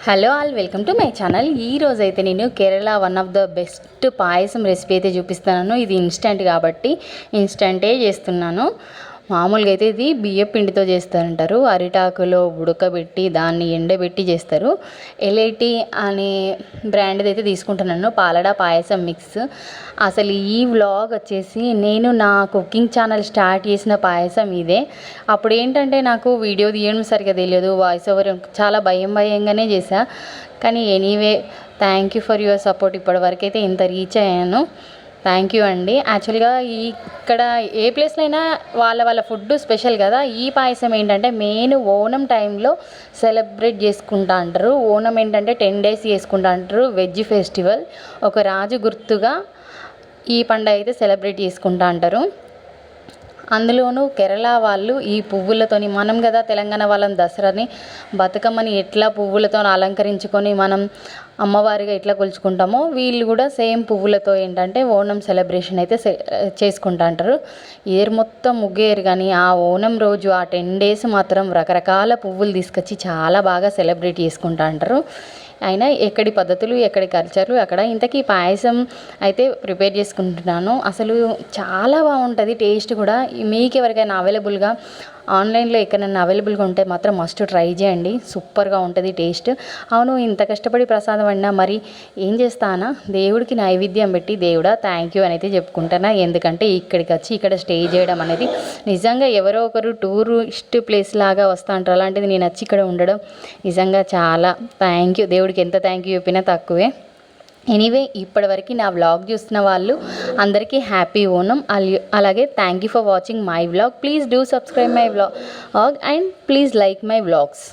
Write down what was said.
Hello all welcome to my channel. ఈ రోజు అయితే నేను Kerala one of the best payasam recipe అయితే చూపిస్తున్నాను. ఇది ఇన్స్టెంట్ కాబట్టి ఇన్స్టెంటే చేస్తున్నాను. మామూలుగా అయితే ఇది బియ్య పిండితో చేస్తారంటారు. అరిటాకులో ఉడకబెట్టి దాన్ని ఎండబెట్టి చేస్తారు. ఎల్ఐటి అనే బ్రాండ్ది అయితే తీసుకుంటున్నాను, పాలడా పాయసం మిక్స్. అసలు ఈ వ్లాగ్ వచ్చేసి నేను నా కుకింగ్ ఛానల్ స్టార్ట్ చేసిన పాయసం ఇదే. అప్పుడు ఏంటంటే నాకు వీడియో తీయడం సరిగ్గా తెలియదు, వాయిస్ ఓవర్ చాలా భయంగానే చేశా. కానీ anyway thank you for your support. ఇప్పటివరకు అయితే ఇంత రీచ్ అయ్యాను. థ్యాంక్ యూ అండి. యాక్చువల్గా ఇక్కడ ఏ ప్లేస్లో అయినా వాళ్ళ ఫుడ్ స్పెషల్ కదా. ఈ పాయసం ఏంటంటే మెయిన్ ఓనం టైంలో సెలబ్రేట్ చేసుకుంటా అంటారు. ఓనం ఏంటంటే 10 days చేసుకుంటా అంటారు. వెజ్ ఫెస్టివల్, ఒక రాజు గుర్తుగా ఈ పండుగ అయితే సెలబ్రేట్ చేసుకుంటా అంటారు. అందులోనూ కేరళ వాళ్ళు ఈ పువ్వులతోని, మనం కదా తెలంగాణ వాళ్ళం దసరాని బతుకమ్మని ఎట్లా పువ్వులతో అలంకరించుకొని మనం అమ్మవారిగా ఎట్లా కొలుచుకుంటామో వీళ్ళు కూడా సేమ్ పువ్వులతో ఏంటంటే ఓనం సెలబ్రేషన్ అయితే చేసుకుంటా అంటారు. ఇయర్ మొత్తం ముగ్గేరు, కానీ ఆ ఓనం రోజు ఆ 10 days మాత్రం రకరకాల పువ్వులు తీసుకొచ్చి చాలా బాగా సెలబ్రేట్ చేసుకుంటా అంటారు. అయినా ఎక్కడి పద్ధతులు ఎక్కడి కల్చర్లు అక్కడ. ఇంతకీ పాయసం అయితే ప్రిపేర్ చేసుకుంటున్నాను. అసలు చాలా బాగుంటుంది టేస్ట్ కూడా. మీకు ఎవరికైనా అవైలబుల్గా ఆన్లైన్లో ఎక్కడైనా అవైలబుల్గా ఉంటే మాత్రం మస్ట్ ట్రై చేయండి. సూపర్గా ఉంటుంది టేస్ట్. అవును, ఇంత కష్టపడి ప్రసాదం వండినా మరి ఏం చేస్తానా, దేవుడికి నైవేద్యం పెట్టి దేవుడా థ్యాంక్ యూ అని అయితే చెప్పుకుంటానా. ఎందుకంటే ఇక్కడికి వచ్చి ఇక్కడ స్టే చేయడం అనేది నిజంగా ఎవరో ఒకరు టూరిస్ట్ ప్లేస్ లాగా వస్తూ అంటారు. అలాంటిది నేను వచ్చి ఇక్కడ ఉండడం నిజంగా చాలా థ్యాంక్ యూ. దేవుడికి ఎంత థ్యాంక్ యూ చెప్పినా తక్కువే. ఎనీవే, ఇప్పటివరకు నా వ్లాగ్ చూస్తున్న వాళ్ళు అందరికీ హ్యాపీ ఓనం. అలాగే thank you for watching my vlog. Please do subscribe my vlog and please like my vlogs.